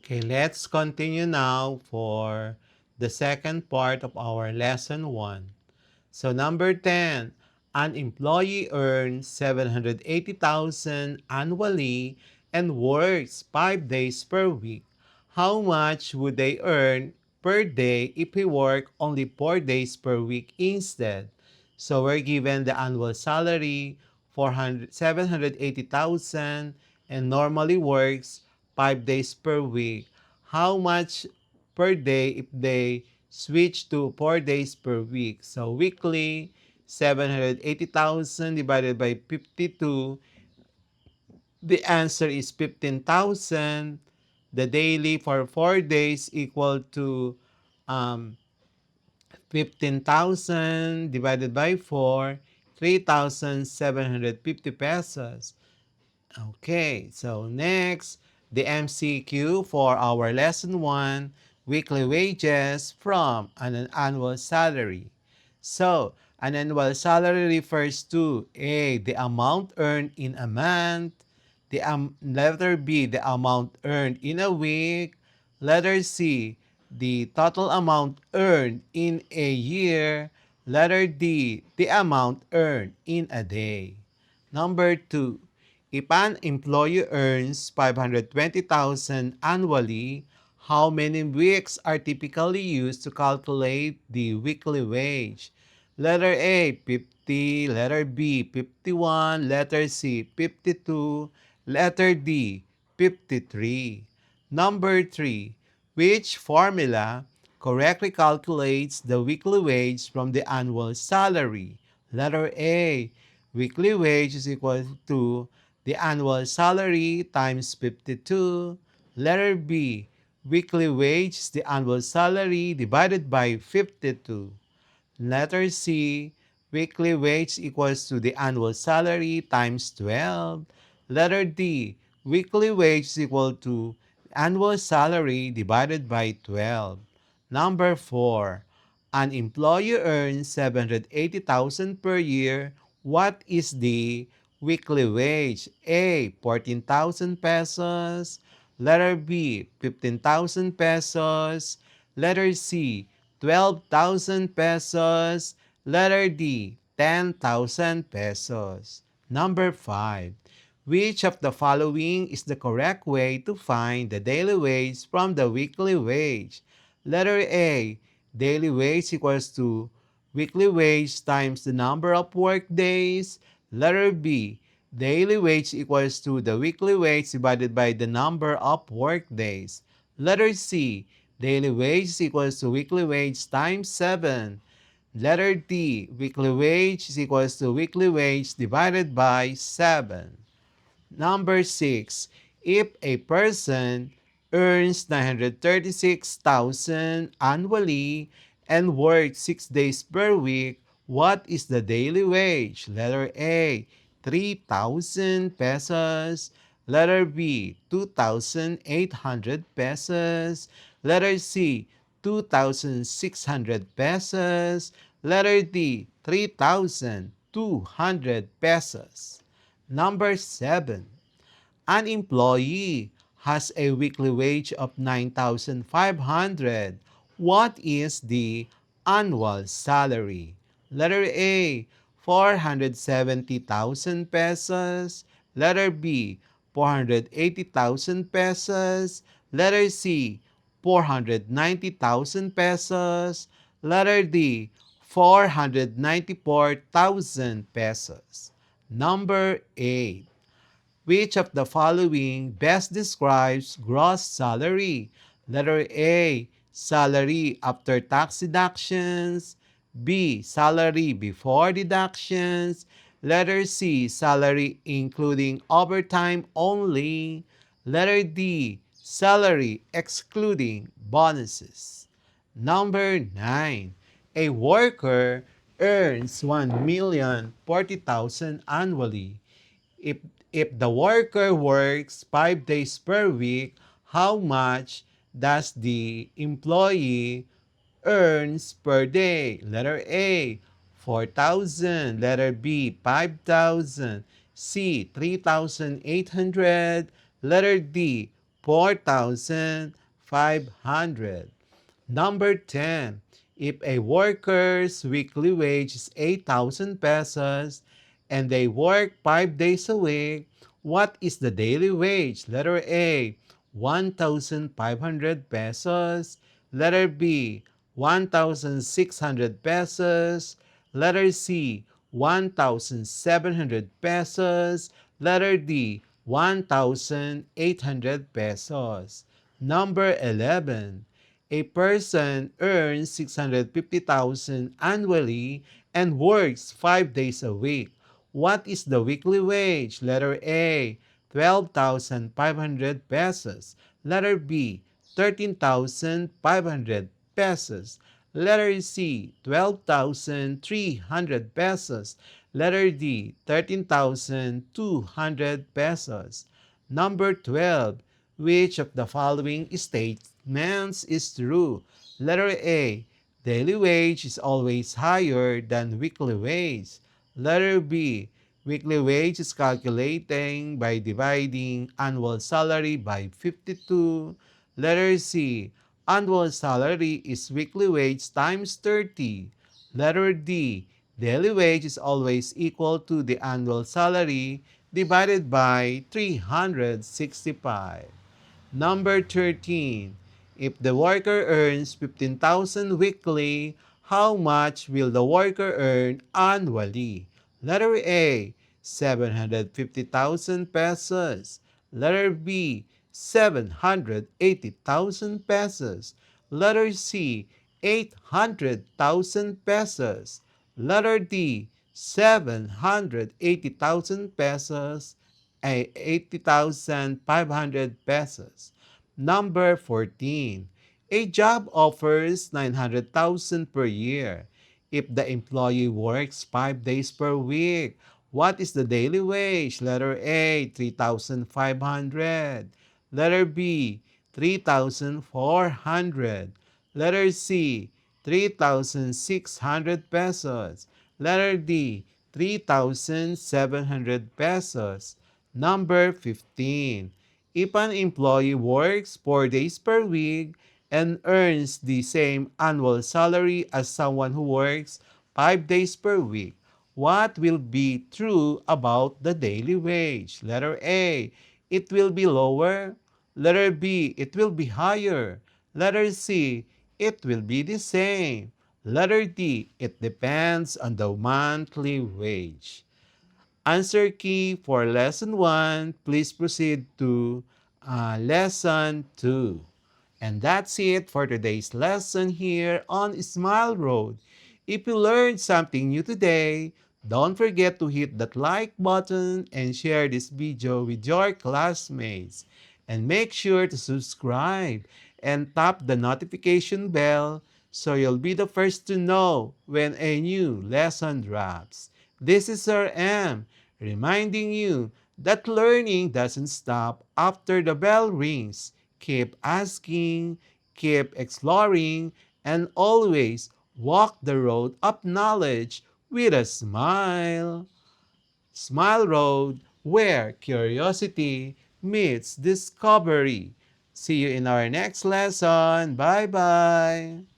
Okay, let's continue now for the second part of our lesson 1. So number 10, an employee earns 780,000 annually and works 5 days per week. How much would they earn per day if he worked only 4 days per week instead? So we're given the annual salary 780,000 and normally works 5 days per week. How much per day if they switch to 4 days per week? So weekly, 780,000 divided by 52, the answer is 15,000. The daily for 4 days equal to um, 15,000 divided by 4, 3,750 pesos. Okay, so next, the MCQ for our lesson 1, weekly wages from an annual salary. So, an annual salary refers to A, the amount earned in a month, letter B, the amount earned in a week, letter C, the total amount earned in a year, letter D, the amount earned in a day. Number 2, if an employee earns 520,000 annually, how many weeks are typically used to calculate the weekly wage? Letter A, 50, letter B, 51, letter C, 52, letter D, 53. Number 3, which formula correctly calculates the weekly wage from the annual salary? Letter A, weekly wage is equal to the annual salary times 52. Letter B, weekly wage is the annual salary divided by 52. Letter C, weekly wage equals to the annual salary times 12. Letter D, weekly wage is equal to annual salary divided by 12. Number 4, an employee earns 780,000 per year. What is the weekly wage? A, 14,000 pesos. Letter B, 15,000 pesos. Letter C, 12,000 pesos. Letter D, 10,000 pesos. Number 5. Which of the following is the correct way to find the daily wage from the weekly wage? Letter A, daily wage equals to weekly wage times the number of work days. Letter B, daily wage equals to the weekly wage divided by the number of work days. Letter C, daily wage equals to weekly wage times 7. Letter D, weekly wage is equals to weekly wage divided by 7. Number 6, if a person earns 936,000 annually and works 6 days per week, what is the daily wage? Letter A, 3,000 pesos. Letter B, 2,800 pesos. Letter C, 2,600 pesos. Letter D, 3,200 pesos. Number 7, an employee has a weekly wage of 9,500. What is the annual salary? Letter A, 470,000 pesos. Letter B, 480,000 pesos. Letter C, 490,000 pesos. Letter D, 494,000 pesos. Number 8. Which of the following best describes gross salary? Letter A, salary after tax deductions. B, salary before deductions. Letter C, salary including overtime only. Letter D, salary excluding bonuses. Number 9. A worker earns 1,040,000 annually. If if the worker works 5 days per week, how much does the employee earns per day? Letter A, 4,000. Letter B, 5,000. C, 3,800. Letter D, 4,500. Number 10. If a worker's weekly wage is 8,000 pesos and they work 5 days a week, what is the daily wage? Letter A, 1,500 pesos. Letter B, 1,600 pesos. Letter C, 1,700 pesos. Letter D, 1,800 pesos. Number 11. A person earns 650,000 annually and works 5 days a week. What is the weekly wage? Letter A, 12,500 pesos. Letter B, 13,500 pesos. Letter C, 12,300 pesos. Letter D, 13,200 pesos. Number 12. Which of the following statements is true? Letter A. Daily wage is always higher than weekly wage. Letter B. Weekly wage is calculating by dividing annual salary by 52. Letter C. Annual salary is weekly wage times 30. Letter D. Daily wage is always equal to the annual salary divided by 365. Number 13. If the worker earns 15,000 weekly, how much will the worker earn annually? Letter A, 750,000 pesos. Letter B, 780,000 pesos. Letter C, 800,000 pesos. Letter D, 780,000 pesos. 80,500 pesos. Number 14. A job offers 900,000 per year. If the employee works 5 days per week, what is the daily wage? Letter A, 3,500. Letter B, 3,400. Letter C, 3,600 pesos. Letter D, 3,700 pesos. Number 15. If an employee works 4 days per week and earns the same annual salary as someone who works 5 days per week, what will be true about the daily wage? Letter A, it will be lower. Letter B, it will be higher. Letter C, it will be the same. Letter D, it depends on the monthly wage. Answer key for lesson 1. Please proceed to lesson 2. And that's it for today's lesson here on Smile Road. If you learned something new today, don't forget to hit that like button and share this video with your classmates. And make sure to subscribe and tap the notification bell so you'll be the first to know when a new lesson drops. This is Sir M, reminding you that learning doesn't stop after the bell rings. Keep asking, keep exploring, and always walk the road of knowledge with a smile. Smile Road, where curiosity meets discovery. See you in our next lesson. Bye-bye.